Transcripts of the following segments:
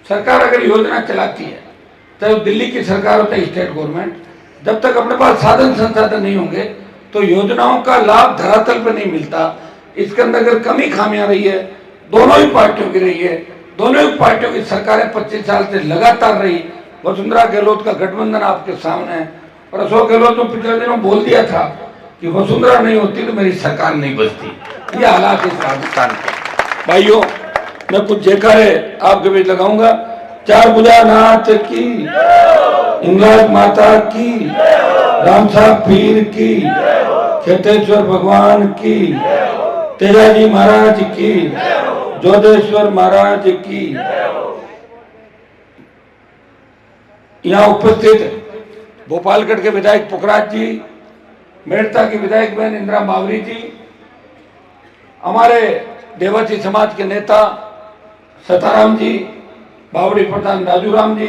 सरकार अगर योजना चलाती है, चाहे तो दिल्ली की सरकार हो चाहे स्टेट गवर्नमेंट, जब तक अपने पास साधन संसाधन नहीं होंगे तो योजनाओं का लाभ धरातल पर नहीं मिलता। इसके अंदर अगर कमी खामियां रही है, दोनों ही पार्टियों की रही है, दोनों ही पार्टियों की सरकारें 25 साल से लगातार रही। वसुंधरा गहलोत का गठबंधन आपके सामने है, और अशोक गहलोत ने पिछले दिनों बोल दिया था कि वसुंधरा नहीं होती तो मेरी सरकार नहीं बचती। ये हालात इस राजस्थान के। भाइयों, मैं कुछ जयकारे आपके बीच लगाऊंगा। चार भुजानाथ की, इंग्लैंड माता की, राम साहब पीर की, खेतेश्वर भगवान की, तेजाजी महाराज की, जोधेश्वर महाराज की। यहाँ उपस्थित भोपालगढ़ के विधायक पुखराज जी, मेड़ता की विधायक बहन इंदिरा बावरी जी, हमारे देवासी समाज के नेता सताराम जी, बावड़ी प्रधान राजू राम जी,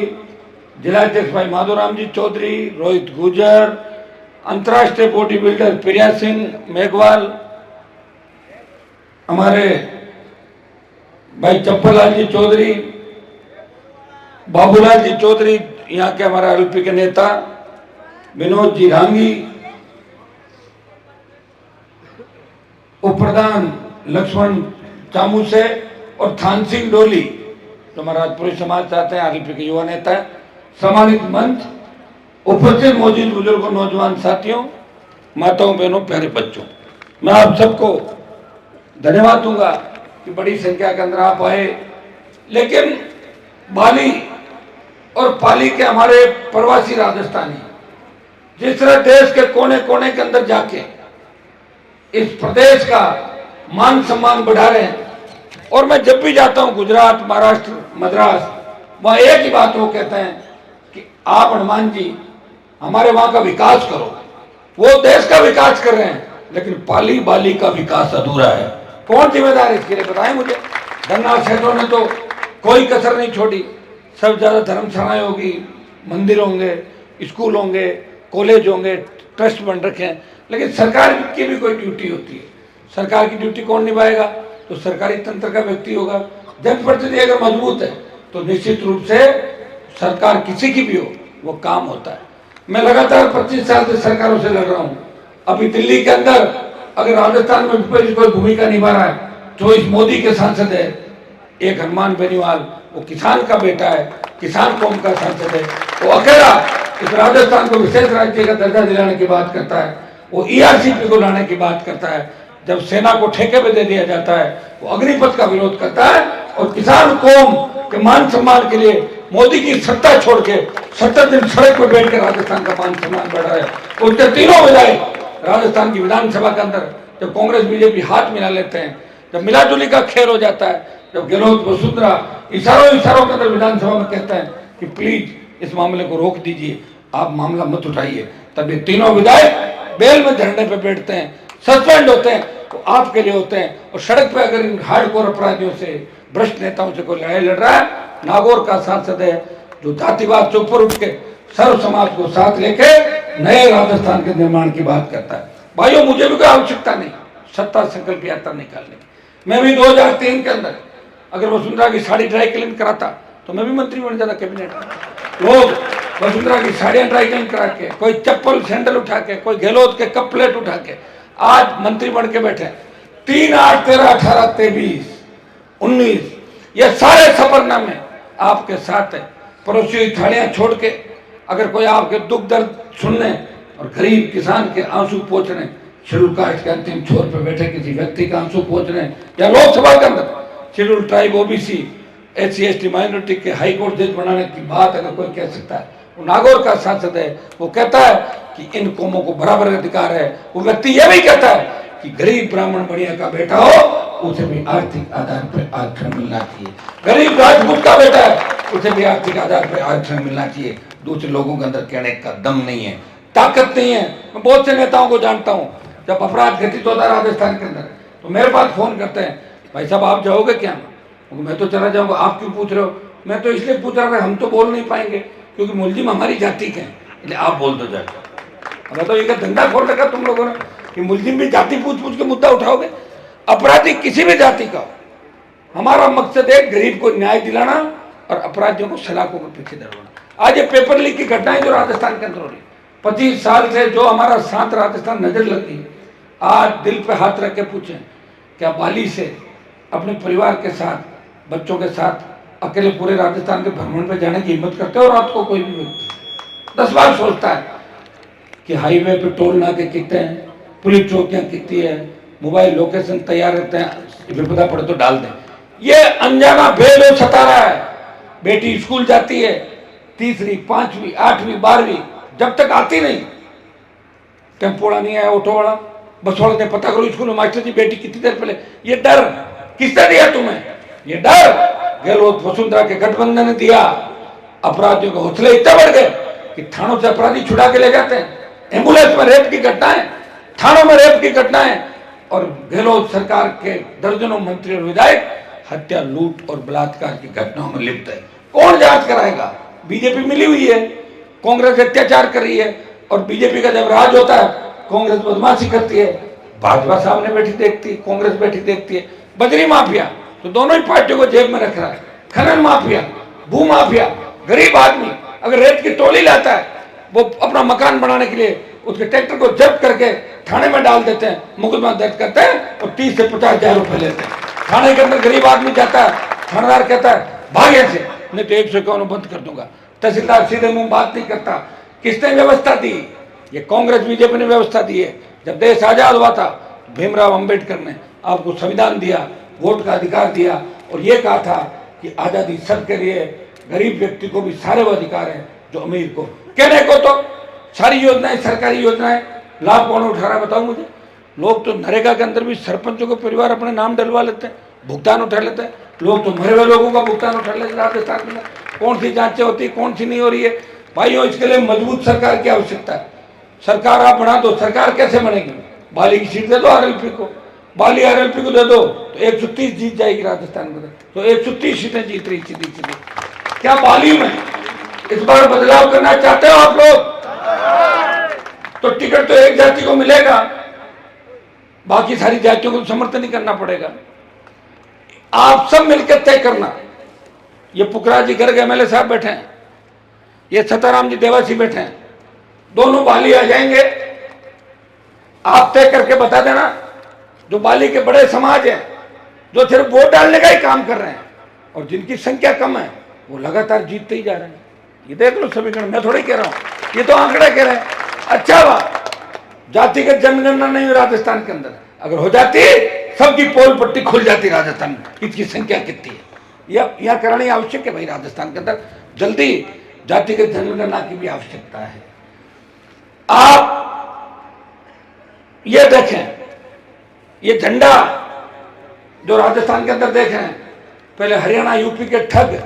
जिला अध्यक्ष भाई माधोराम जी चौधरी, रोहित गुजर, अंतर्राष्ट्रीय बॉडी बिल्डर प्रिया सिंह मेघवाल, हमारे भाई चप्पलाल जी चौधरी, बाबूलाल जी चौधरी, यहाँ के हमारे एलपी के नेता विनोद जी रांगी, उप प्रधान लक्ष्मण चामूसे और थान सिंह डोली जो हमारा राजपुरी समाज चाहते हैं, आरएलपी के युवा नेता है, सम्मानित मंच, उपस्थित मौजूद बुजुर्गों, नौजवान साथियों, माताओं, बहनों, प्यारे बच्चों, मैं आप सबको धन्यवाद दूंगा कि बड़ी संख्या के अंदर आप आए। लेकिन बाली और पाली के हमारे प्रवासी राजस्थानी जिस तरह देश के कोने कोने के अंदर जाके इस प्रदेश का मान सम्मान बढ़ा रहे हैं, और मैं जब भी जाता हूं गुजरात, महाराष्ट्र, मद्रास, वहां एक ही बात वो कहते हैं कि आप हनुमान जी हमारे वहां का विकास करो। वो देश का विकास कर रहे हैं, लेकिन पाली बाली का विकास अधूरा है। कौन जिम्मेदार है इसके लिए, बताएं मुझे। धननाथ सेठों ने तो कोई कसर नहीं छोड़ी, सब ज्यादा धर्मशालाएं होगी, मंदिर होंगे, स्कूल होंगे, कॉलेज होंगे, ट्रस्ट बन रखे हैं, लेकिन सरकार की भी कोई ड्यूटी होती है। सरकार की ड्यूटी कौन निभाएगा, तो सरकारी तंत्र का व्यक्ति होगा। जनप्रतिनिधि अगर मजबूत है तो निश्चित रूप से सरकार किसी की भी हो वो काम होता है। मैं लगातार 25 साल से सरकारों से लड़ रहा हूं। अभी दिल्ली के अंदर अगर राजस्थान में विपक्ष कोई भूमिका निभा रहा है, जो इस मोदी के सांसद है, एक हनुमान बेनीवाल, वो किसान का बेटा है, किसान कौम का सांसद है, वो अकेला इस राजस्थान को विशेष राज्य का दर्जा दिलाने की बात करता है, वो ईआरसीपी को लाने की बात करता है। जब सेना को ठेके पे दे दिया जाता है वो अग्निपथ का विरोध करता है, और किसान कौम के मान सम्मान के लिए मोदी की सत्ता छोड़ के 70 दिन सड़क पर बैठकर राजस्थान का मान सम्मान बढ़ा है। उनके तीनों विधायक राजस्थान की विधानसभा के अंदर जब कांग्रेस बीजेपी हाथ मिला लेते हैं, जब मिलाजुली का खेल हो जाता है, जब गहलोत वसुंधरा इशारों के अंदर विधानसभा में कहते हैं कि प्लीज इस मामले को रोक दीजिए, आप मामला मत उठाइए, तब ये तीनों विधायक बेल में धरने पे बैठते हैं, सस्पेंड होते हैं, तो आपके लिए होते हैं। और सड़क पे अगर इन हार्डकोर अपराधियों से, भ्रष्ट नेताओं से कोई लड़ाई लड़ रहा है, नागौर का सांसद है जो जातिवाद से ऊपर उठ के सर्व समाज को साथ लेके नए राजस्थान के निर्माण की बात करता है। भाइयों, मुझे भी कोई आवश्यकता नहीं सत्ता संकल्प यात्रा निकालने की। मैं भी 2003 के अंदर अगर वसुंधरा की साड़ी ड्राई क्लीन कराता तो मैं भी मंत्री बन जाता कैबिनेट में। लोग वसुंधरा की साड़ियां ड्राई क्लीन करा के, कोई चप्पल सैंडल उठा के, कोई गहलोत के कप प्लेट उठा के आज मंत्री बन के बैठे। 3, 8, 13, 18, 23, 19 ये सारे सफरनामे आपके साथ है। पड़ोसियों की थालियां छोड़ के अगर कोई आपके दुख दर्द सुनने और गरीब किसान के आंसू पोंछने, शेड्यूल कास्ट के अंतिम छोर पर बैठे किसी व्यक्ति का आंसू पोंछने, या लोकसभा के अंदर schedule tribe, OBC, SC/ST minority के हाई कोर्ट जज बनाने की बात अगर कोई कह सकता है, वो नागौर का सांसद है, वो कहता है कि इन कौमों को बराबर अधिकार है। वो व्यक्ति यह भी कहता है कि गरीब ब्राह्मण बढ़िया का बेटा हो उसे भी आर्थिक आधार पर आरक्षण मिलना चाहिए, गरीब राजपूत का बेटा है उसे भी आर्थिक आधार पर आरक्षण मिलना चाहिए। दूसरे लोगों के अंदर कहने का दम नहीं है, ताकत नहीं है। मैं बहुत से नेताओं को जानता हूँ, जब अपराध घटित होता है राजस्थान के अंदर तो मेरे पास फोन करते हैं, भाई साहब आप जाओगे क्या? मैं तो चला जाऊंगा, आप क्यों पूछ रहे हो? मैं तो इसलिए पूछ रहा था, हम तो बोल नहीं पाएंगे क्योंकि मुलजिम हमारी जाति के हैं, इसलिए आप बोल दो जाके। मैं तो ये धंधा खोल रखा तुम लोगों ने कि मुलजिम भी जाति पूछ पूछ के मुद्दा उठाओगे। अपराधी किसी भी जाति का हो, हमारा मकसद है गरीब को न्याय दिलाना, और अपराधियों को सलाखों के पीछे दौड़ाना। आज ये पेपर लीक की घटनाएं जो राजस्थान के अंदर हो रही, 25 साल से जो हमारा शांत राजस्थान नजर लगी, आज दिल पे हाथ रख के पूछें, क्या बाली से अपने परिवार के साथ, बच्चों के साथ अकेले पूरे राजस्थान के भ्रमण पे जाने की हिम्मत करते हो? रात को कोई भी व्यक्ति 10 बार सोचता है कि हाईवे पे टोल नाके कितने हैं, पुलिस चौकियां कितनी है, मोबाइल लोकेशन तैयार रहते हैं, विपदा पड़े तो डाल दें। ये अनजाना बेलो सता रहा है। बेटी स्कूल जाती है, तीसरी, 5वीं, 8वीं, 12वीं, जब तक आती नहीं, टेम्पो वाला नहीं आया, ऑटो वाला, बस वाले ने पता करो स्कूल में मास्टर जी बेटी कितनी देर पहले। ये डर किसने दिया तुम्हें? ये डर गहलोत वसुंधरा के गठबंधन ने दिया। अपराधियों के हौसले इतने बढ़ गए कि थानों से अपराधी छुड़ा के ले जाते हैं। एम्बुलेंस में रेप की घटनाएं, थानों में रेप की घटनाएं, और गहलोत सरकार के दर्जनों मंत्री और विधायक हत्या, लूट और बलात्कार की घटनाओं में लिप्त है। कौन जांच कराएगा? बीजेपी मिली हुई है, कांग्रेस अत्याचार कर रही है, और बीजेपी का जब राज होता है कांग्रेस बदमाशी करती है, भाजपा सामने बैठी देखती है, कांग्रेस बैठी देखती है। बजरी माफिया तो दोनों ही पार्टियों को जेब में रख रहा है। खनन माफिया, भू माफिया, गरीब आदमी अगर रेत की टोली लाता है, वो अपना मकान बनाने के लिए उसके ट्रैक्टर को जब्त करके थाने में डाल देते हैं, मुकदमा दर्ज करते हैं और 30 से 50 हजार रुपए लेते हैं। थाने के अंदर गरीब आदमी जाता है, थानेदार कहता है भागे से, नहीं तो 151 बंद कर दूंगा। तहसीलदार सीधे मुंह बात नहीं करता। किसने व्यवस्था दी? ये कांग्रेस बीजेपी ने व्यवस्था दी है। जब देश आजाद हुआ था, भीमराव अंबेडकर ने आपको संविधान दिया, वोट का अधिकार दिया, और ये कहा था कि आजादी सबके लिए, गरीब व्यक्ति को भी सारे वो अधिकार है जो अमीर को। कहने को तो सारी योजनाएं, सरकारी योजनाएं, लाभ कौन उठा रहा है बताओ मुझे? लोग तो नरेगा के अंदर भी सरपंचों के परिवार अपने नाम डलवा लेते हैं, भुगतान उठा लेते हैं। लोग तो मरे हुए लोगों का भुगतान उठा लेते हैं राजस्थान में। कौन सी जांचें होती, कौन सी नहीं हो रही है? भाइयों, इसके लिए मजबूत सरकार की आवश्यकता है। सरकार आप बना दो, सरकार कैसे बनेगी? बाली की सीट दे दो आरएलपी को, बाली आरएलपी को दे दो तो 130 जीत जाएगी राजस्थान में। तो 130 सीटें जीत रही सीधी। क्या बाली में इस बार बदलाव करना चाहते हो आप लोग? तो टिकट तो एक जाति को मिलेगा, बाकी सारी जातियों को समर्थन नहीं करना पड़ेगा। आप सब मिलकर तय करना। ये पुखराज जी गर्ग एमएलए साहब बैठे हैं, ये सताराम जी देवासी बैठे हैं, दोनों बाली आ जाएंगे। आप तय करके बता देना, जो बाली के बड़े समाज हैं, जो सिर्फ वोट डालने का ही काम कर रहे हैं और जिनकी संख्या कम है, वो लगातार जीतते ही जा रहे हैं। ये देख लो समीकरण, मैं थोड़ी कह रहा हूं, ये तो आंकड़े कह रहे हैं। अच्छा बात, जातिगत जनगणना नहीं हुई राजस्थान के अंदर, अगर हो जाती सबकी पोल पट्टी खुल जाती राजस्थान में, इसकी संख्या कितनी है यह करानी आवश्यक है भाई। राजस्थान के अंदर जल्दी जातिगत जनगणना की भी आवश्यकता है। आप ये देखें, ये झंडा जो राजस्थान के अंदर देख रहे हैं, पहले हरियाणा यूपी के ठग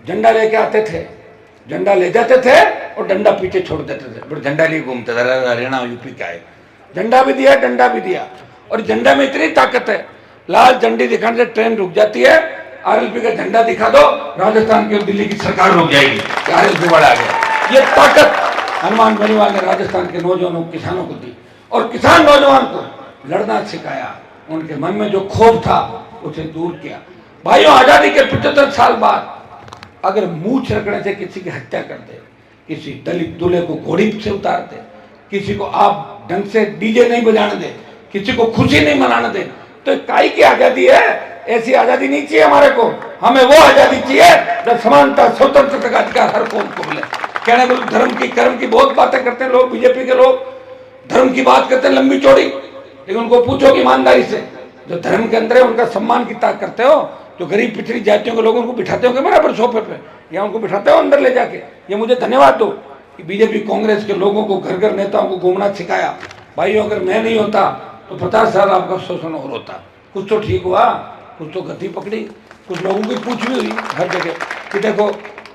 झंडा लेके आते थे, झंडा ले जाते थे और डंडा पीछे छोड़ देते थे, फिर झंडा लिए घूमते थे। हरियाणा यूपी का है, झंडा भी दिया, डंडा भी दिया, और झंडा में इतनी ताकत है, लाल झंडी दिखाने से ट्रेन रुक जाती है। आरएलपी का झंडा दिखा दो, राजस्थान की और दिल्ली की सरकार रुक जाएगी, आरएलपी वाला आ गया। ये ताकत हनुमान बेनीवाल ने राजस्थान के नौजवानों, किसानों को दी, और किसान नौजवान को लड़ना सिखाया। उनके मन में जो क्षोभ था उसे दूर किया। भाइयों, आजादी के 75 साल बाद अगर मूछ रखने से किसी की हत्या कर दे, किसी दलित दूल्हे को घोड़ी से उतार दे, किसी को आप ढंग से डीजे नहीं बजाने दे, किसी को खुशी नहीं मनाने दे, तो काई की आजादी है? ऐसी आजादी नहीं चाहिए हमारे को। हमें वो आजादी चाहिए जब समानता, स्वतंत्रता का अधिकार हर कौम को मिले। कहने को धर्म की, कर्म की बहुत बातें करते हैं लोग, बीजेपी के लोग धर्म की बात करते हैं लंबी चौड़ी, लेकिन उनको पूछो कि ईमानदारी से जो धर्म के अंदर है उनका सम्मान कितना करते हो? जो गरीब पिछड़ी जातियों के लोगों को बिठाते हो बराबर सोफे पे, या उनको बिठाते हो अंदर ले जाके? ये मुझे धन्यवाद दो कि बीजेपी कांग्रेस के लोगों को, घर घर नेताओं को घूमना सिखाया। भाइयों, अगर मैं नहीं होता तो 50 साल आपका शोषण और होता। कुछ तो ठीक हुआ, कुछ तो गति पकड़ी, कुछ लोगों की पूछ भी हुई हर जगह कि देखो,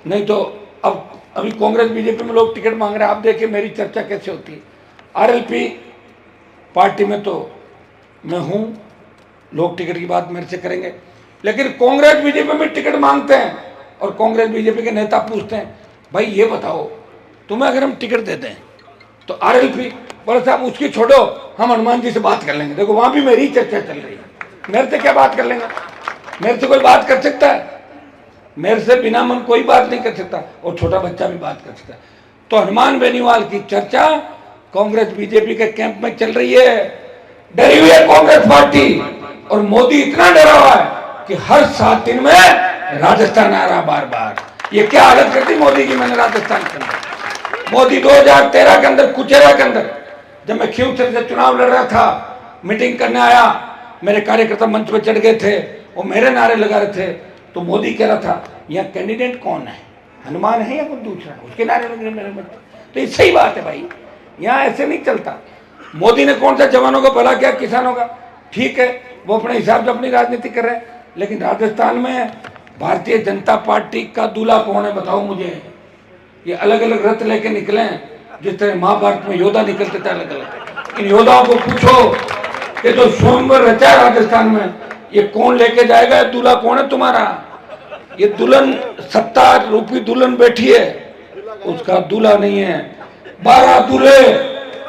नहीं तो अब अभी कांग्रेस बीजेपी में लोग टिकट मांग रहे हैं। आप देखिए मेरी चर्चा कैसे होती है। आरएलपी पार्टी में तो मैं हूं, लोग टिकट की बात मेरे से करेंगे, लेकिन कांग्रेस बीजेपी में टिकट मांगते हैं और कांग्रेस बीजेपी के नेता पूछते हैं, भाई ये बताओ तुम्हें अगर हम टिकट देते हैं तो आरएलपी, बोले साहब उसकी छोड़ो, हम हनुमान जी से बात कर लेंगे। देखो वहां भी मेरी चर्चा चल रही है, मेरे से क्या बात कर लेंगे? मेरे से कोई बात कर सकता है? मेरे से बिना मन कोई बात नहीं कर सकता और छोटा बच्चा भी बात कर सकता है। तो हनुमान बेनीवाल की चर्चा कांग्रेस बीजेपी के कैंप में चल रही है। डरी हुई है कांग्रेस पार्टी और मोदी इतना डरा हुआ है कि हर 7 दिन में राजस्थान आ रहा बार बार। ये क्या हालत करती मोदी की मैंने राजस्थान के अंदर। मोदी 2013 के अंदर कुचेरा के अंदर जब मैं खींवसर से चुनाव लड़ रहा था, मीटिंग करने आया, मेरे कार्यकर्ता मंच पर चढ़ गए थे, वो मेरे नारे लगा रहे थे, तो मोदी कह रहा था यहाँ कैंडिडेट कौन है, हनुमान है या कोई दूसरा, उसके नारे लग रहे मेरे मंच। तो ये सही बात है भाई, यहाँ ऐसे नहीं चलता। मोदी ने कौन सा जवानों का भला किया, किसानों का, ठीक है, वो अपने हिसाब से अपनी राजनीति कर रहे हैं, लेकिन राजस्थान में भारतीय जनता पार्टी का दूल्हा कौन है बताओ मुझे। ये अलग अलग रथ लेके निकले हैं, जिस तरह महाभारत में योद्धा निकलते थे अलग अलग। इन योद्धाओं को पूछो कि जो स्वयंवर रचा है राजस्थान में, ये कौन लेके जाएगा, दूल्हा कौन है तुम्हारा। ये दुल्हन 70 रूपी दुल्हन बैठी है, उसका दूल्हा नहीं है। 12 दूल्हे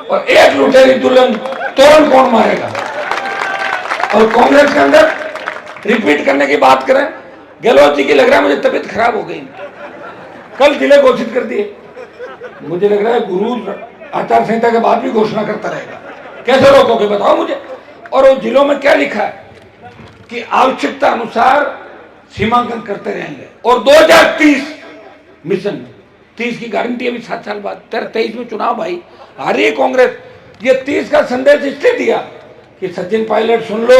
और 1 लुटेरी दुल्हन, तोरण कौन मारेगा। और कांग्रेस के अंदर रिपीट करने की बात करें, गहलोत जी की लग रहा है मुझे तबीयत खराब हो गई, कल जिले घोषित कर दिए। मुझे लग रहा है गुरु आचार संहिता के बाद भी घोषणा करता रहेगा, कैसे रोकोगे बताओ मुझे। और उन जिलों में क्या लिखा है कि आवश्यकता अनुसार सीमांकन करते रहेंगे। और 2030 मिशन 30 की गारंटी अभी 7 साल बाद, 23 में चुनाव भाई, आ रही है कांग्रेस। ये 30 का संदेश इसलिए दिया कि सचिन पायलट सुन लो,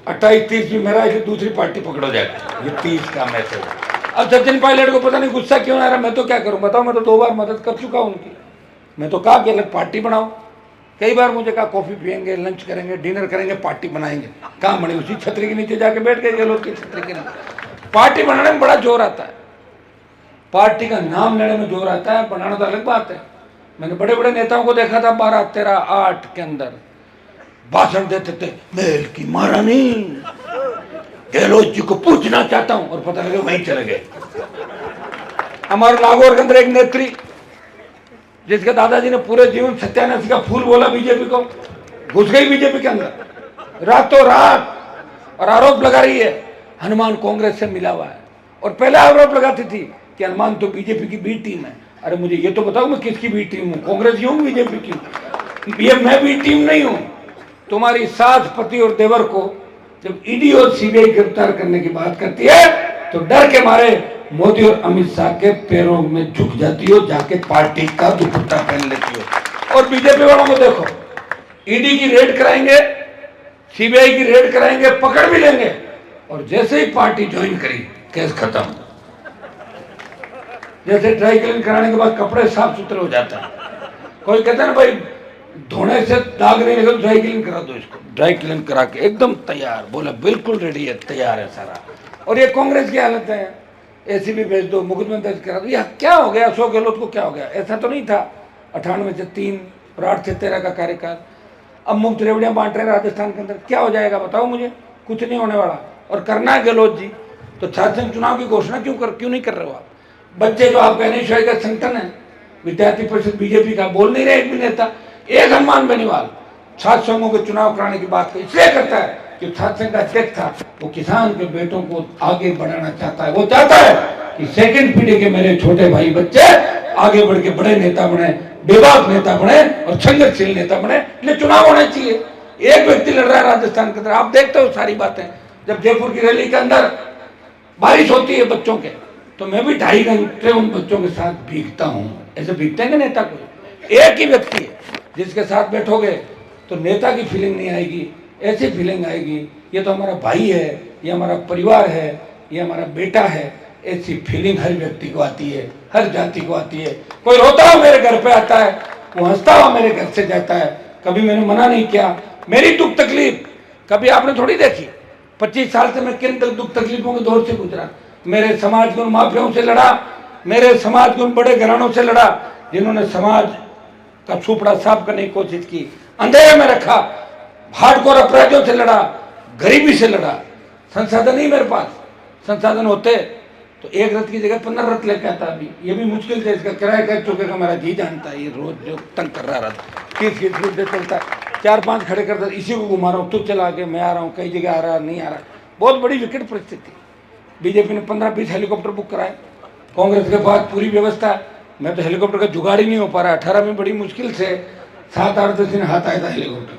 28-30 भी मेरा है, दूसरी पार्टी पकड़ो जाएगा। ये 30 का मैसेज। अब सचिन पायलट को पता नहीं गुस्सा क्यों आ रहा, मैं तो क्या करूं बताओ, मैं तो 2 बार मदद कर चुका हूं उनकी। मैं तो कहा कि अलग पार्टी बनाओ, कई बार मुझे कहा कॉफी पियेंगे, लंच करेंगे, डिनर करेंगे, पार्टी बनाएंगे। कहाँ बने, उसी छतरी के नीचे जाके बैठ गए गहलोत की छतरी के नीचे। पार्टी बनाने में बड़ा जोर आता है, पार्टी का नाम लेने में जोर आता है, बनाना तो अलग बात है। मैंने बड़े बड़े नेताओं को देखा था 12, 13, 8 के अंदर भाषण देते थे, महल की महारानी गहलोत जी को पूछना चाहता हूं, और पता लगे वहीं चले गए। हमारे नागौर के अंदर एक नेत्री, जिसके दादाजी ने पूरे जीवन सत्यानाश का फूल बोला बीजेपी को, घुस गई बीजेपी के अंदर रातों रात, और आरोप लगा रही है हनुमान कांग्रेस से मिला हुआ है। और पहले आरोप लगाती थी कि हनुमान तो बीजेपी की बी टीम है। अरे मुझे ये तो बताओ मैं किसकी बी टीम हूँ, कांग्रेस की हूँ बीजेपी की। ये मैं बी टीम नहीं हूँ। तुम्हारी सास, पति और देवर को जब ईडी और सीबीआई गिरफ्तार करने की बात करती है तो डर के मारे मोदी और अमित शाह के पैरों में झुक जाती हो, जाके पार्टी का दुपट्टा पहन लेती हो। और बीजेपी वालों को देखो, ईडी की रेड कराएंगे, सीबीआई की रेड कराएंगे, पकड़ भी लेंगे, और जैसे ही पार्टी ज्वाइन करी केस खत्म। जैसे ड्राई क्लीन कराने के बाद कपड़े साफ सुथरे हो जाते हैं। कोई कहता है ना भाई धोने से दाग नहीं लगे, ड्राई क्लीन करा दो इसको, ड्राई क्लीन करा के एकदम तैयार, बोला बिल्कुल रेडी है, तैयार है सारा। और ये कांग्रेस की हालत है, एसीबी भेज दो, मुकदमा दर्ज करा दो। यह क्या हो गया, अशोक गहलोत को क्या हो गया। ऐसा तो नहीं था 98 से 3 और 8 से 13 का कार्यकाल। अब मुफ्त रेवड़ियां बांट रहे हैं राजस्थान के अंदर, क्या हो जाएगा बताओ मुझे, कुछ नहीं होने वाला। और करना है गहलोत जी तो छात्र संघ चुनाव की घोषणा क्यों नहीं कर रहे हो आप। बच्चे जो आप गणेश का संगठन है, विद्यार्थी परिषद बीजेपी का, बोल नहीं रहे एक भी नेता। एक हनुमान बेनीवाल छात्र संघों के चुनाव कराने की बात इसलिए करता है कि छात्र संघ का अध्यक्ष था, वो किसान के बेटों को आगे बढ़ाना चाहता है। वो चाहता है कि सेकंड पीढ़ी के मेरे छोटे भाई बच्चे आगे बढ़ के बड़े नेता बने, बेबाक नेता बने और संघर्षशील नेता बने। इसलिए चुनाव होने चाहिए। एक व्यक्ति लड़ रहा है राजस्थान के अंदर, आप देखते हो सारी बातें। जब जयपुर की रैली के अंदर बारिश होती है बच्चों के, तो मैं भी 2.5 घंटे उन बच्चों के साथ भीगता हूँ। ऐसे भीगते हैं नेता को। एक ही व्यक्ति है जिसके साथ बैठोगे तो नेता की फीलिंग नहीं आएगी, ऐसी फीलिंग आएगी ये तो हमारा भाई है, ये हमारा परिवार है, ये हमारा बेटा है। ऐसी फीलिंग हर व्यक्ति को आती है, हर जाति को आती है। कोई रोता हुआ मेरे घर पे आता है, वो हंसता हुआ मेरे घर से जाता है, कभी मैंने मना नहीं किया। मेरी दुख तकलीफ कभी आपने थोड़ी देखी। 25 साल से मैं किन दुख तकलीफों के दौर से गुजरा। मेरे समाज को उन माफियाओं से लड़ा, मेरे समाज को उन बड़े घरानों से लड़ा जिन्होंने समाज का सुपड़ा साफ करने की कोशिश की, अंधेरे में रखा, हार्डकोर अपराधियों से लड़ा, गरीबी से लड़ा। संसाधन नहीं मेरे पास, संसाधन होते तो एक रथ की जगह 15 रथ लेके आता। अभी ये भी मुश्किल से इसका किराया कर चुके का मेरा जी जानता है। ये रोज जो तंग कर रहा रथ 30 रुपये चलता है, 4-5 खड़े करता, इसी को घुमा रहा हूँ, तू चला के मैं आ रहा हूँ, कई जगह आ रहा नहीं आ रहा। बहुत बड़ी विकट परिस्थिति। बीजेपी ने 15-20 हेलीकॉप्टर बुक कराए, कांग्रेस के पास पूरी व्यवस्था है। मैं तो हेलीकॉप्टर का जुगाड़ ही नहीं हो पा रहा। 18 में बड़ी मुश्किल से 7-8 दिन हाथ आया था हेलीकॉप्टर।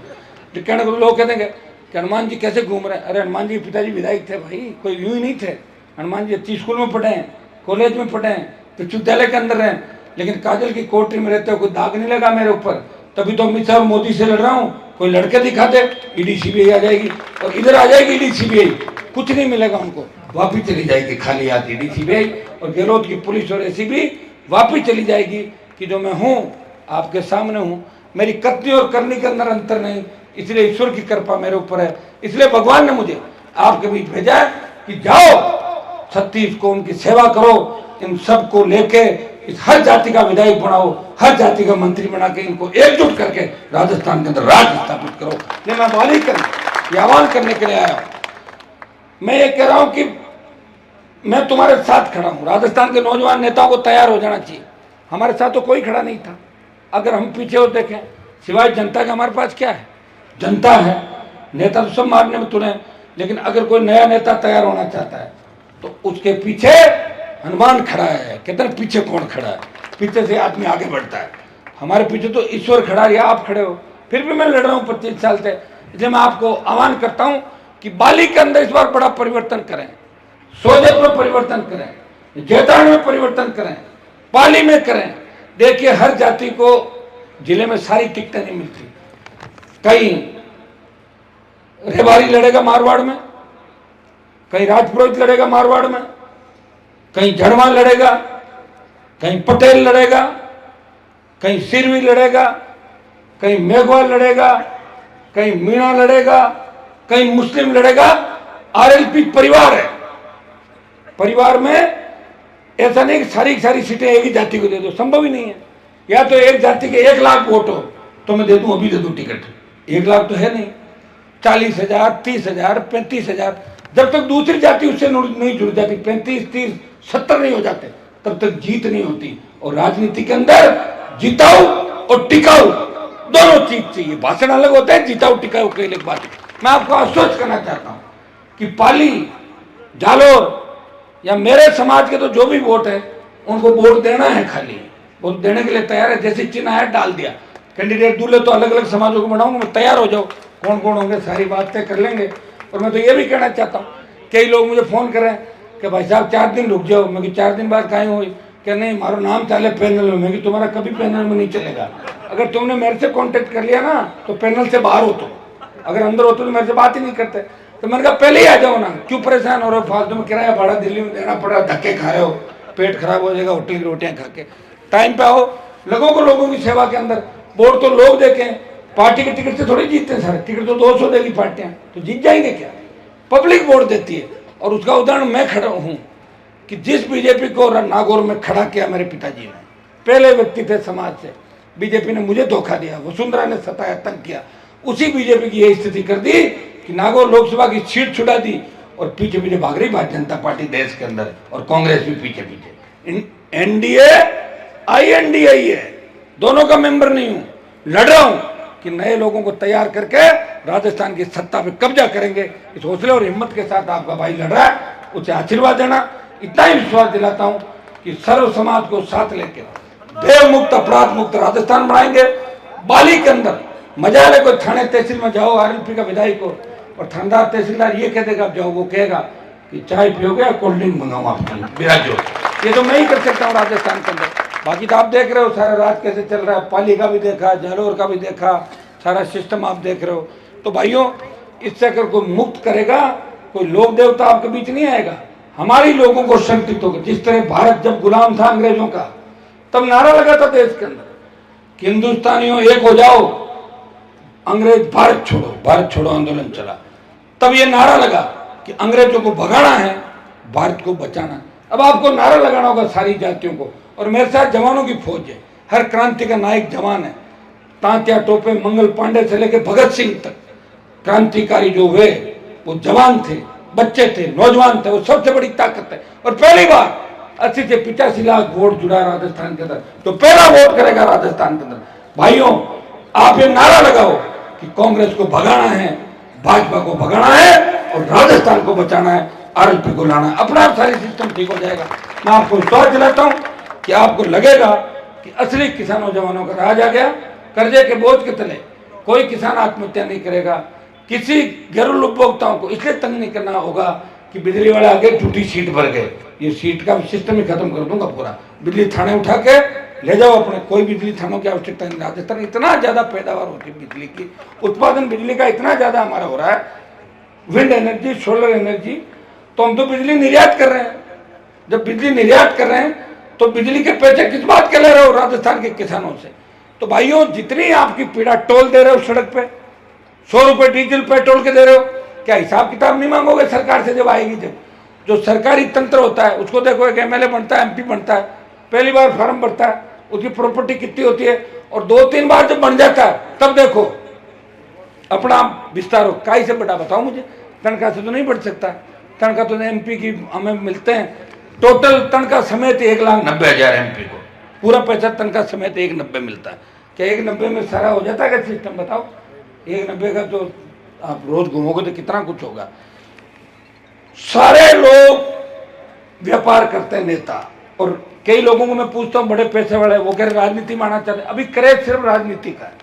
तो कहने को लोग कहते हैं कि हनुमान जी कैसे घूम रहे हैं। अरे हनुमान जी के पिताजी विधायक थे भाई, कोई यूं ही नहीं थे। हनुमान जी अच्छी स्कूल में पढ़े हैं, कॉलेज में पढ़े हैं, विश्वविद्यालय के अंदर हैं, लेकिन काजल की कोठरी में रहते हो कोई दाग नहीं लगा मेरे ऊपर। तभी तो अमित शाह और मोदी से लड़ रहा हूँ। कोई लड़के दिखाते ईडी सीबीआई आ जाएगी, और इधर आ जाएगी ईडी सीबीआई, कुछ नहीं मिलेगा उनको, वापिस चली जाएगी खाली हाथ ईडी सीबीआई। और गहलोत की पुलिस और एसीबी वापिस चली जाएगी कि जो मैं हूँ आपके सामने हूँ, मेरी कथनी और करनी के अंदर अंतर नहीं। इसलिए ईश्वर की कृपा मेरे ऊपर है, इसलिए भगवान ने मुझे आपके बीच भेजा है कि जाओ 36 कौम की सेवा करो, इन सबको लेके इस हर जाति का विधायक बनाओ, हर जाति का मंत्री बना के इनको एकजुट करके राजस्थान के अंदर राज स्थापित करो। ये मैं वाली कर आह्वान करने के लिए आया हूं। मैं ये कह रहा हूं कि मैं तुम्हारे साथ खड़ा हूं। राजस्थान के नौजवान नेताओं को तैयार हो जाना चाहिए। हमारे साथ तो कोई खड़ा नहीं था। अगर हम पीछे हो देखें, सिवाय जनता के हमारे पास क्या है? जनता है। नेता तो सब मारने में तुले, लेकिन अगर कोई नया नेता तैयार होना चाहता है तो उसके पीछे हनुमान खड़ा है। कहते हैं पीछे कौन खड़ा है? पीछे से आदमी आगे बढ़ता है। हमारे पीछे तो ईश्वर खड़ा है, या आप खड़े हो। फिर भी मैं लड़ रहा हूँ 25 साल से। इसलिए मैं आपको आह्वान करता हूँ कि बाली के अंदर इस बार बड़ा परिवर्तन करें, सोजत में परिवर्तन करें, जैतान में परिवर्तन करें, पाली में करें। देखिए हर जाति को जिले में सारी टिकटें नहीं मिलती। कहीं रेवाड़ी लड़ेगा मारवाड़ में, कहीं राजपुरोहित लड़ेगा मारवाड़ में, कहीं झड़वा लड़ेगा, कहीं पटेल लड़ेगा, कहीं सिरवी लड़ेगा, कहीं मेघवाल लड़ेगा, कहीं मीणा लड़ेगा, कहीं मुस्लिम लड़ेगा। आरएलपी परिवार है। परिवार में ऐसा नहीं कि सारी सारी सीटें एक ही जाति को दे दो, संभव ही नहीं है। या तो एक जाति के 1 लाख वोट हो तो मैं दे दूं, अभी दे दूं टिकट। 1 लाख तो है नहीं। 40,000, 30,000, 35,000, जब तक दूसरी जाति उससे नहीं जुड़ जाती, 35, 30, 70 नहीं हो जाते, तब तक जीत नहीं होती। और राजनीति के अंदर जिताऊ और टिकाऊ दोनों चीज चाहिए। भाषण अलग होता है, जिताऊ टिकाऊ की अलग बात है। मैं आपको आश्वस्त करना चाहता हूं कि पाली, जालोर या मेरे समाज के तो जो भी वोट है उनको वोट देना है। खाली वोट देने के लिए तैयार है। जैसे चिन्ह है डाल दिया, कैंडिडेट दूल्हे तो अलग अलग समाजों को बनाऊंगा मैं। तैयार हो जाओ, कौन कौन होंगे सारी बात तय कर लेंगे। और मैं तो ये भी कहना चाहता हूँ, कई लोग मुझे फोन कर रहे हैं कि भाई साहब 4 दिन रुक जाओ। मैं कि 4 दिन बाद कहीं हुई कि नहीं मारो नाम चले पैनल में। मैं कि तुम्हारा कभी पैनल में नहीं चलेगा। अगर तुमने मेरे से कांटेक्ट कर लिया ना तो पैनल से बाहर हो। तो अगर अंदर होते तो मेरे से बात ही नहीं करते। तो मैंने कहा पहले ही आ जाओ ना, क्यों परेशान हो रहे हो? फालतू में किराया भाड़ा दिल्ली में देना पड़ रहा, धक्के खा रहे हो, पेट खराब हो जाएगा होटल की रोटियां खा के। टाइम पे आओ, लोगों को लोगों की सेवा के अंदर। वोट तो लोग देखें, पार्टी के टिकट से थोड़ी जीतते हैं। सारे टिकट तो 200 देगी पार्टियां, तो जीत जाएंगे क्या? पब्लिक वोट देती है। और उसका उदाहरण मैं खड़ा हूं कि जिस बीजेपी को नागौर में खड़ा किया मेरे पिताजी ने, पहले व्यक्ति थे समाज से, बीजेपी ने मुझे धोखा दिया, वसुंधरा ने सताया, तंग किया। उसी बीजेपी की यही स्थिति कर दी कि नागौर लोकसभा की सीट छुड़ा दी और पीछे पीछे भाग रही भारतीय जनता पार्टी देश के अंदर, और कांग्रेस भी पीछे पीछे। एनडीए आईएनडीए है, दोनों का मेंबर नहीं हूं। लड़ रहा हूं कि नए लोगों को तैयार करके राजस्थान की सत्ता पे कब्जा करेंगे। इस हौसले और हिम्मत के साथ आपका भाई लड़ रहा है, उसे आशीर्वाद देना। इतना ही विश्वास दिलाता हूं कि सर्व समाज को साथ लेकर देव मुक्त, अपराध मुक्त राजस्थान बनाएंगे। बाली के अंदर मजा ले, कोई थाने तहसील में जाओ, आरएलपी का विधायक हो और थानेदार तहसीलदार ये कह देगा आप जाओ, वो कहेगा कि चाय पियोगे या कोल्ड ड्रिंक मंगाओ आपके लिए, बिराजो। ये तो मैं ही कर सकता हूँ राजस्थान के अंदर। बाकी तो आप देख रहे हो सारा राज कैसे चल रहा है। पाली का भी देखा, जालोर का भी देखा, सारा सिस्टम आप देख रहे हो। तो भाइयों, इससे अगर कोई मुक्त करेगा, कोई लोक देवता आपके बीच नहीं आएगा। हमारी लोगों को संतुलित होगा। जिस तरह भारत जब गुलाम था अंग्रेजों का, तब नारा लगा था देश के अंदर कि हिंदुस्तानियों एक हो जाओ, अंग्रेज भारत छोड़ो आंदोलन चला। तब ये नारा लगा कि अंग्रेजों को भगाना है, भारत को बचाना है। अब आपको नारा लगाना होगा सारी जातियों को। और मेरे साथ जवानों की फौज है, हर क्रांति का नायक जवान है। तांत्या टोपे, मंगल पांडे से लेकर भगत सिंह तक क्रांतिकारी जो हुए वो जवान थे, बच्चे थे, नौजवान थे। वो सबसे बड़ी ताकत है। और पहली बार 80 से 85 लाख वोट जुड़ा राजस्थान के अंदर, तो पहला वोट करेगा राजस्थान के अंदर। भाइयों, आप ये नारा लगाओ कि कांग्रेस को भगाना है, भाजपा को भगाना है और राजस्थान को बचाना है। आरएलपी को लाना, अपना आप सारी सिस्टम ठीक हो जाएगा। मैं आपको विश्वास दिलाता हूँ कि आपको लगेगा कि असली किसानों जवानों का राज आ गया। कर्जे के बोझ के तले कोई किसान आत्महत्या नहीं करेगा। किसी घरेलू उपभोक्ताओं को इसलिए तंग नहीं करना होगा कि बिजली वाले आगे टूटी सीट भर गए, ये सीट का सिस्टम ही खत्म कर दूंगा पूरा। बिजली थाने उठा के ले जाओ अपने, कोई बिजली थानों की आवश्यकता नहीं। राजस्थान इतना ज्यादा पैदावार होती है बिजली की, उत्पादन बिजली का इतना ज्यादा हमारा हो रहा है, विंड एनर्जी, सोलर एनर्जी, तो हम तो बिजली निर्यात कर रहे हैं। जब बिजली निर्यात कर रहे हैं तो बिजली के पैसे किस बात के ले रहे हो राजस्थान के किसानों से? तो भाइयों, जितनी आपकी पीड़ा टोल दे रहे हो सड़क पे, 100 रुपए डीजल पेट्रोल के दे रहे हो, क्या हिसाब किताब नहीं मांगोगे सरकार से जब आएगी? जब जो सरकारी तंत्र होता है उसको देखो, एक एमएलए बनता है, एमपी बनता है, पहली बार फॉर्म भरता है, उसकी प्रॉपर्टी कितनी होती है, और 2-3 बार जब बन जाता है तब देखो अपना विस्तार हो। काई से बड़ा बताओ मुझे? तनख्वाह से तो नहीं बढ़ सकता। तनख्वाह तो एमपी की हमें मिलते हैं, टोटल तनख्वाह समेत 1,90,000 एमपी को, पूरा पैसा तनख्वाह समेत 1,90 मिलता है। क्या 1,90 में सारा हो जाता है क्या सिस्टम? बताओ। 1,90 का तो आप रोज घूमोगे तो कितना कुछ होगा। सारे लोग व्यापार करते हैं, नेता, और कई लोगों को मैं पूछता हूँ बड़े पैसे वाले, वो कह रहे राजनीति में आना चाहते हैं। अभी क्रेज सिर्फ राजनीति का है,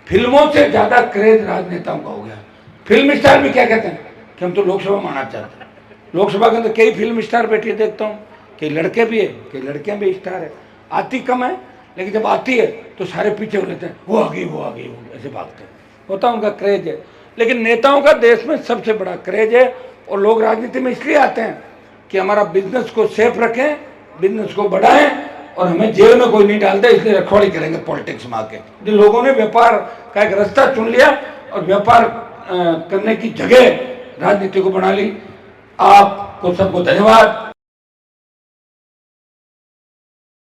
फिल्मों से ज्यादा क्रेज राजनेताओं का हो गया। फिल्म स्टार भी क्या कहते हैं कि हम तो लोकसभा में आना चाहते हैं। लोकसभा के अंदर कई फिल्म स्टार बैठे देखता हूँ, कई लड़के भी है, कई लड़कियां भी स्टार है। आती कम है, लेकिन जब आती है तो सारे पीछे हो लेते हैं, वो आ गई, वो आ गई, ऐसे भागते हैं। होता उनका क्रेज है, लेकिन नेताओं का देश में सबसे बड़ा क्रेज है। और लोग राजनीति में इसलिए आते हैं कि हमारा बिजनेस को सेफ रखें, बिजनेस को बढ़ाएं, और हमें जेल में कोई नहीं डालते, इसलिए रखवाड़ी करेंगे पॉलिटिक्स में आके। जिन लोगों ने व्यापार का एक रास्ता चुन लिया और व्यापार करने की जगह राजनीति को बना ली, आपको सबको धन्यवाद।